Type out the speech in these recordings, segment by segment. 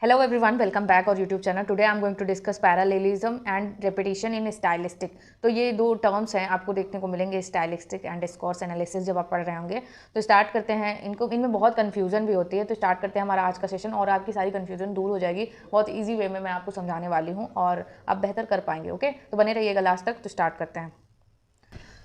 Hello everyone, welcome back our YouTube channel. Today I'm going to discuss parallelism and repetition in stylistic. तो ये दो terms हैं आपको देखने को मिलेंगे स्टाइलिस्टिक एंड डिस्कोर्स एनालिसिस जब आप पढ़ रहे होंगे। तो स्टार्ट करते हैं, इनमें बहुत कन्फ्यूजन भी होती है। तो स्टार्ट करते हैं हमारा आज का सेशन और आपकी सारी कन्फ्यूजन दूर हो जाएगी। बहुत ईजी वे में मैं आपको समझाने वाली हूँ और आप बेहतर कर पाएंगे। ओके, तो बने रहिएगा लास्ट तक। तो स्टार्ट करते हैं।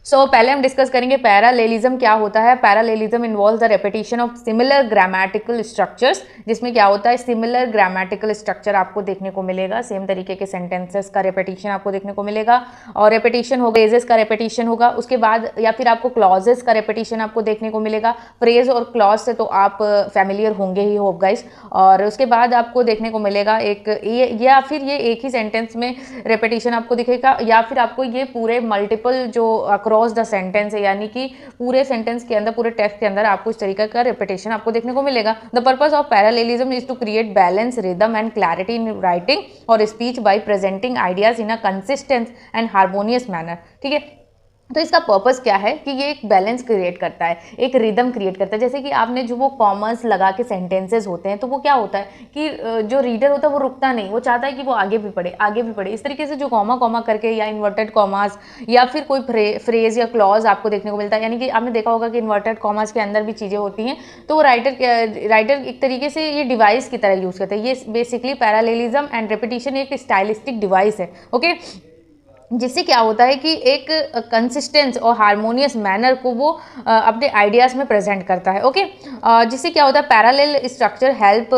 पहले हम डिस्कस करेंगे पैरालेलिज्म क्या होता है। Parallelism involves the repetition of similar grammatical structures, जिसमें क्या होता है सिमिलर ग्रामेटिकल स्ट्रक्चर आपको देखने को मिलेगा। सेम तरीके के सेंटेंसेस का रेपिटेशन आपको देखने को मिलेगा और रेपिटेशन होगा, फ्रेजेस का रेपिटेशन होगा, उसके बाद या फिर आपको क्लॉजेस का रेपिटेशन आपको देखने को मिलेगा। फ्रेज और क्लॉज से तो आप फैमिलियर होंगे ही होप गाइस। और उसके बाद आपको देखने को मिलेगा एक ये या फिर ये एक ही सेंटेंस में रेपिटेशन आपको दिखेगा, या फिर आपको ये पूरे मल्टीपल जो अक्रॉस द सेंटेंस है, यानी कि पूरे सेंटेंस के अंदर, पूरे टेक्स्ट के अंदर आपको इस तरीके का रेपिटेशन आपको देखने को मिलेगा। The purpose of parallelism is to create balance, rhythm and clarity in writing और speech by presenting ideas in a consistent and harmonious manner. ठीक है, तो इसका पर्पस क्या है कि ये एक बैलेंस क्रिएट करता है, एक रिदम क्रिएट करता है। जैसे कि आपने जो वो कॉमर्स लगा के सेंटेंसेस होते हैं, तो वो क्या होता है कि जो रीडर होता है वो रुकता नहीं, वो चाहता है कि वो आगे भी पढ़े, आगे भी पढ़े। इस तरीके से जो कॉमा कॉमा करके या इन्वर्टेड कॉमास या फिर कोई फ्रेज या क्लॉज आपको देखने को मिलता है, यानी कि आपने देखा होगा कि इन्वर्टेड कॉमास के अंदर भी चीज़ें होती हैं, तो वो राइटर एक तरीके से ये डिवाइस की तरह यूज़ करते हैं। ये बेसिकली पैरालेलिज्म एंड रेपिटेशन एक स्टाइलिस्टिक डिवाइस है। ओके, जिससे क्या होता है कि एक कंसिस्टेंस और हारमोनियस मैनर को वो अपने आइडियाज़ में प्रेजेंट करता है। ओके, जिससे क्या होता है parallel structure help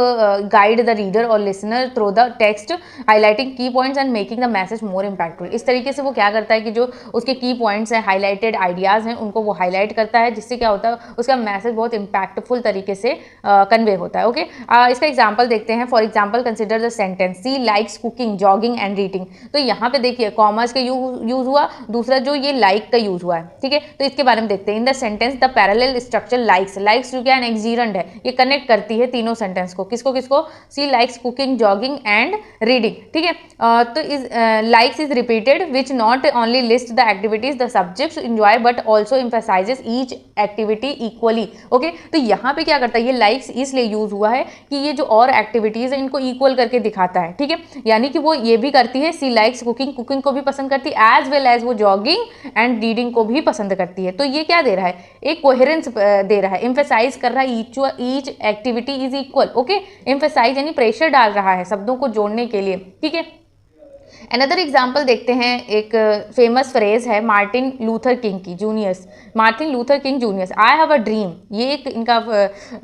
guide the reader और listener through the text, highlighting key points and making the message more impactful. इस तरीके से वो क्या करता है कि जो उसके की पॉइंट्स हैं, हाईलाइटेड आइडियाज़ हैं, उनको वो हाईलाइट करता है, जिससे क्या होता है उसका मैसेज बहुत इम्पैक्टफुल तरीके से कन्वे होता है। ओके, इसका एग्जाम्पल देखते हैं। For example consider the sentence she likes cooking, jogging and reading. तो यहाँ पे देखिए कॉमर्स यूज हुआ, दूसरा जो ये लाइक का यूज हुआ है। ठीक है, तो इसके बारे में देखते हैं। In the sentence the parallel structure likes जो क्या है एक्सीरेंट है, ये कनेक्ट करती है तीनों सेंटेंस को। किसको किसको? She likes cooking, jogging and reading. ठीक है, तो is likes is repeated which not only list the activities the subjects enjoy but also emphasizes each activity equally. Okay, तो यहाँ पे क्या करता है, ये लाइक्स इसलिए यूज हुआ है कि ये जो और एक्टिविटीज है इनको इक्वल करके दिखाता है। ठीक है, यानी कि वो ये भी करती है, सी लाइक्स कुकिंग, कुकिंग को भी पसंद करती है, एज वेल एज वो जॉगिंग एंड रीडिंग को भी पसंद करती है। तो ये क्या दे रहा है, एक कोहेरेंस दे रहा है, एम्फेसाइज कर रहा है each activity is equal. Okay, emphasise यानी प्रेशर डाल रहा है शब्दों को जोड़ने के लिए। ठीक है, अनदर एग्जाम्पल देखते हैं। एक फेमस फ्रेज है मार्टिन लूथर किंग की Junior's, Martin Luther King Junior's, I have a dream, ये एक इनका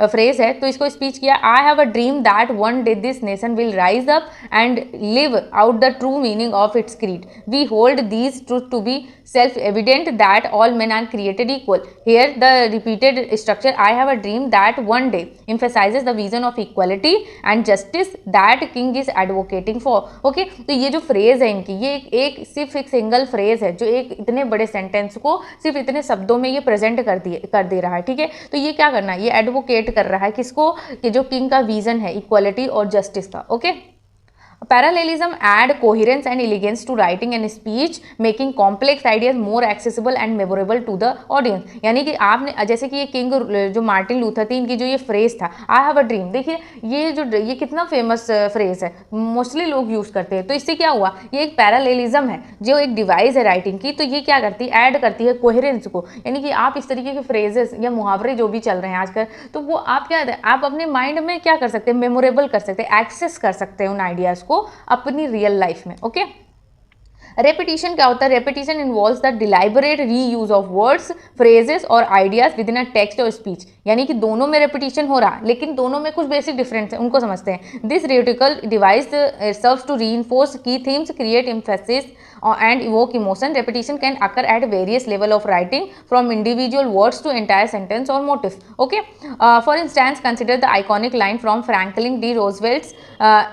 फ्रेज है। तो इसको स्पीच किया, I have a dream that one day this nation will rise up and live out the true meaning of its creed, we hold these truth to be self evident that all men are created equal. Here the repeated structure I have a dream that one day emphasizes the vision of equality and justice that king is advocating for. Okay, तो ये जो phrase है इनकी, ये एक सिर्फ एक single phrase है जो एक इतने बड़े सेंटेंस को सिर्फ इतने शब्दों में ये प्रेजेंट कर दे रहा है। ठीक है, तो ये क्या करना है, ये एडवोकेट कर रहा है किसको, कि जो किंग का विजन है इक्वालिटी और जस्टिस का। Okay, Parallelism add coherence and elegance to writing and speech, making complex ideas more accessible and memorable to the audience. यानी कि आपने जैसे कि ये किंग जो मार्टिन लूथर थी, इनकी जो ये फ्रेज था आई हैव अ ड्रीम, देखिए ये कितना फेमस फ्रेज है, मोस्टली लोग यूज करते हैं। तो इससे क्या हुआ, ये एक पैरालेलिज्म है, जो एक डिवाइस है राइटिंग की। तो ये क्या करती है, ऐड करती है कोहेरेंस को, यानी कि आप इस तरीके के फ्रेजेस या मुहावरे जो भी चल रहे हैं आजकल, तो वो आप क्या आप अपने माइंड में क्या कर सकते हैं, मेमोरेबल कर सकते हैं, एक्सेस कर सकते हैं उन आइडियाज को अपनी रियल लाइफ में। ओके, रेपिटेशन क्या होता है, repetition involves the deliberate reuse of words, phrases और ideas within a text और स्पीच। यानी कि दोनों में रेपिटेशन हो रहा, लेकिन दोनों में कुछ बेसिक डिफरेंस है, उनको समझते हैं। This rhetorical device serves to reinforce key themes, create emphasis and evoke emotion. Repetition can occur at various level of writing, from individual words to entire sentence or motif. Okay, for instance, consider the iconic line from Franklin D. Roosevelt's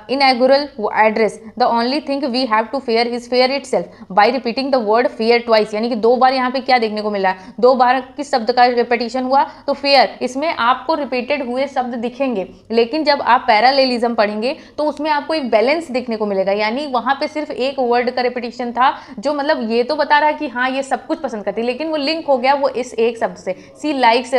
inaugural address, the only thing we have to fear is fear itself. By repeating the word fear twice, यानी कि दो बार यहाँ पे क्या देखने को मिला है, दो बार किस शब्द का रिपीटिशन हुआ, तो fear, इसमें आपको रिपीटेड हुए शब्द दिखेंगे, लेकिन जब आप पैरालेलिज्म पढ़ेंगे तो उसमें आपको एक बैलेंस देखने को मिलेगा। यानी वहां पे सिर्फ एक वर्ड का रिपीटिशन था जो मतलब ये तो बता रहा है कि हाँ ये सब कुछ पसंद करती है, लेकिन वो लिंक हो गया वो इस एक शब्द से, सी लाइक्स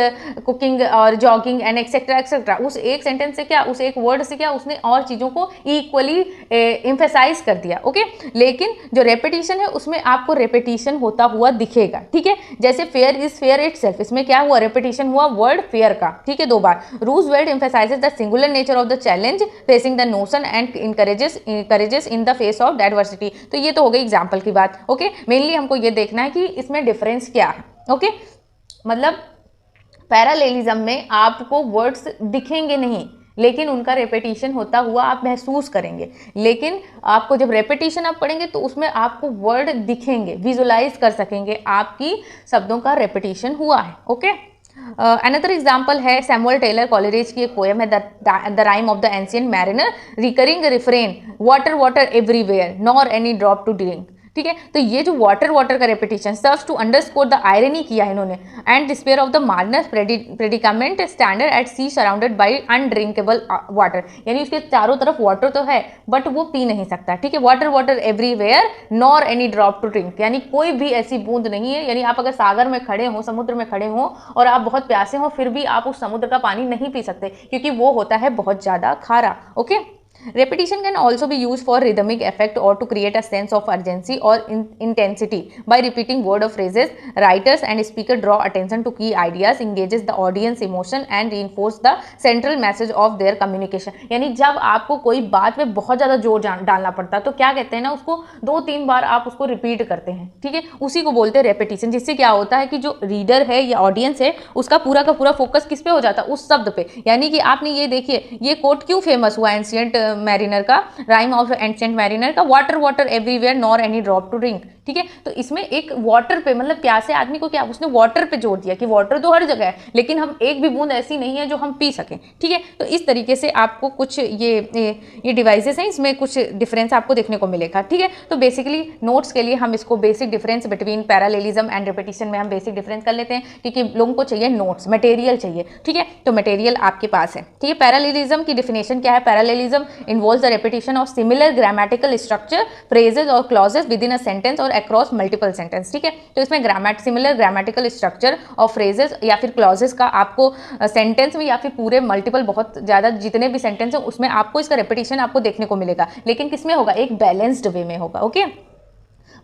कुकिंग और जॉगिंग एंड एक्सेट्रा एक्सेट्रा। उस एक सेंटेंस से क्या, उस एक वर्ड से क्या, उसने और चीजों को इक्वली एम्फेसाइज कर दिया। ओके, लेकिन जो रेपिटेशन है उसमें आपको रेपिटेशन होता हुआ दिखेगा। ठीक है, जैसे फेयर इज फेयर इटसेल्फ, इसमें क्या हुआ, रेपिटेशन हुआ वर्ड फेयर का। ठीक है, 2 बार। Roosevelt emphasizes the singular nature of the challenge facing the notion and encourages in the face of diversity. तो ये तो हो गई एग्जाम्पल की बात। ओके, मेनली हमको ये देखना है कि इसमें डिफरेंस क्या है। ओके, मतलब पैरालेलिज्म में आपको वर्ड्स दिखेंगे नहीं, लेकिन उनका रेपिटेशन होता हुआ आप महसूस करेंगे। लेकिन आपको जब रेपिटेशन आप पढ़ेंगे तो उसमें आपको वर्ड दिखेंगे, विजुलाइज कर सकेंगे आपकी शब्दों का रेपिटेशन हुआ है। ओके, अनदर एग्जाम्पल है सैमुअल टेलर कॉलरिज की एक पोएम है the rime of the ancient mariner, recurring refrain water water everywhere nor any drop to drink. ठीक है, तो ये जो वाटर वाटर का repetition serves to underscore the irony किया है इन्होंने, and despair of the mariner's predicament stranded at sea surrounded by undrinkable water. यानी उसके चारों तरफ वाटर तो है बट वो पी नहीं सकता। ठीक है, water water everywhere nor any drop to drink, यानी कोई भी ऐसी बूंद नहीं है। यानी आप अगर सागर में खड़े हो, समुद्र में खड़े हो और आप बहुत प्यासे हो, फिर भी आप उस समुद्र का पानी नहीं पी सकते क्योंकि वो होता है बहुत ज्यादा खारा। Okay, repetition can also be used for rhythmic effect or to create a sense of urgency or intensity by repeating word or phrases. Writers and speaker draw attention to key ideas, engages the audience emotion and reinforce the central message of their communication. यानी जब आपको कोई बात पे बहुत ज़्यादा जोर डालना पड़ता है तो क्या कहते हैं ना, उसको 2-3 बार आप उसको रिपीट करते हैं। ठीक है, उसी को बोलते हैं रेपिटेशन, जिससे क्या होता है कि जो रीडर है या ऑडियंस है उसका पूरा का पूरा फोकस किस पे हो जाता है, उस शब्द पे। यानी कि आपने ये देखिए, ये कोट क्यों फेमस हुआ एंशिएंट मैरिनर का, राइम ऑफ एंशिएंट मैरिनर का, water water everywhere nor any drop to drink. ठीक है, तो इसमें एक वाटर पे, मतलब प्यासे आदमी को क्या, उसने वाटर पे जोर दिया कि वाटर तो हर जगह है लेकिन हम एक भी बूंद ऐसी नहीं है जो हम पी सकें। ठीक है, तो इस तरीके से आपको कुछ ये डिवाइसेस हैं, इसमें कुछ डिफरेंस आपको देखने को मिलेगा। ठीक है, तो बेसिकली नोट्स के लिए हम इसको basic difference between parallelism and repetition में हम बेसिक डिफरेंस कर लेते हैं क्योंकि लोगों को चाहिए नोट्स, मटेरियल चाहिए। ठीक है, तो मटेरियल आपके पास है। ठीक है, पैरालेलिज्म की डिफिनेशन क्या है, पैरालेलिज्म involves the repetition of similar grammatical structure, phrases or clauses within a sentence or across multiple sentence। ठीक है, तो इसमें सिमिलर ग्रामेटिकल स्ट्रक्चर और फ्रेजेस या फिर क्लॉजेस का आपको सेंटेंस में या फिर पूरे मल्टीपल बहुत ज़्यादा जितने भी सेंटेंस हैं उसमें आपको इसका रेपिटेशन आपको देखने को मिलेगा, लेकिन किसमें होगा, एक बैलेंस्ड वे में होगा। ओके,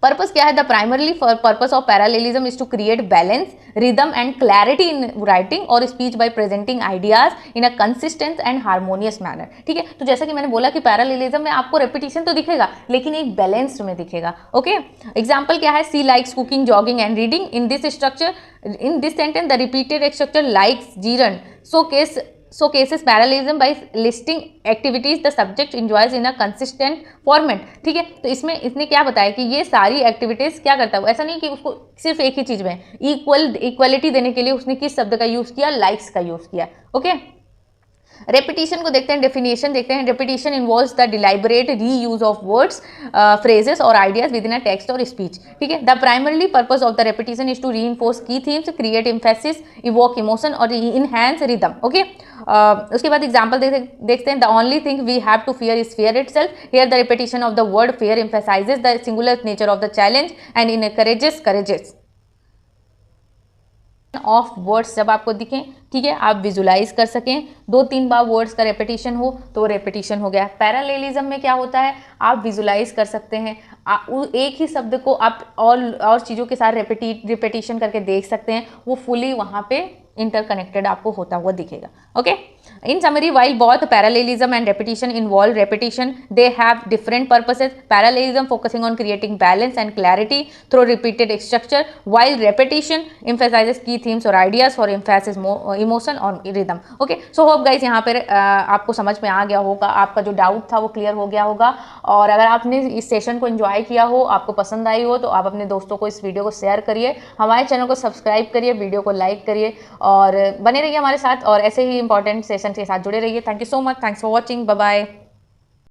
पर्पस क्या है, the primarily purpose of parallelism is to create balance, rhythm and clarity in writing और speech by presenting ideas in a consistent and harmonious manner. ठीक है, तो जैसा कि मैंने बोला कि पैरालेलिज्म में आपको रेपिटेशन तो दिखेगा लेकिन एक बैलेंस्ड में दिखेगा। ओके, एग्जाम्पल क्या है, she likes cooking jogging and reading, in this structure, in this sentence the repeated structure likes gerund showcases parallelism by listing activities the subject enjoys in a consistent format। ठीक है, तो इसमें इसने क्या बताया कि ये सारी एक्टिविटीज क्या करता है, ऐसा नहीं कि उसको सिर्फ एक ही चीज में इक्वलिटी देने के लिए उसने किस शब्द का यूज किया, लाइक्स का यूज किया। ओके, रेपिटेशन को देखते हैं, डेफिनेशन देखते हैं। Repetition involves the deliberate reuse of words, phrases और ideas within a text और स्पीच। ठीक है, the primarily purpose of the repetition is to reinforce key themes, create emphasis, evoke emotion और इनहैंस रिदम। ओके, उसके बाद example देखते हैं। The only thing we have to fear is fear itself, here the repetition of the word fear emphasizes the singular nature of the challenge and encourages of words जब आपको दिखें। ठीक है, आप विजुलाइज कर सकें, 2-3 बार वर्ड्स का रेपिटेशन हो तो रेपिटेशन हो गया। पैरालेलिज्म में क्या होता है, आप विजुलाइज कर सकते हैं, एक ही शब्द को आप और चीज़ों के साथ रिपीटिशन करके देख सकते हैं, वो फुली वहाँ पे इंटरकनेक्टेड आपको होता हुआ दिखेगा। Okay, in summary while both parallelism and repetition involve repetition, they have different purposes. Parallelism focusing on creating balance and clarity through repeated structure, while repetition emphasizes key themes or ideas for emphasis emotion or rhythm. Okay, so hope guys यहाँ पर आपको समझ में आ गया होगा, आपका जो doubt था वो क्लियर हो गया होगा। और अगर आपने इस सेशन को एंजॉय किया हो, आपको पसंद आई हो, तो आप अपने दोस्तों को इस वीडियो को शेयर करिए, हमारे चैनल को सब्सक्राइब करिए, वीडियो को लाइक करिए और बने रहिए हमारे साथ और ऐसे ही इंपॉर्टेंट सेशन के साथ जुड़े रहिए। Thank you so much, thanks for watching, bye bye.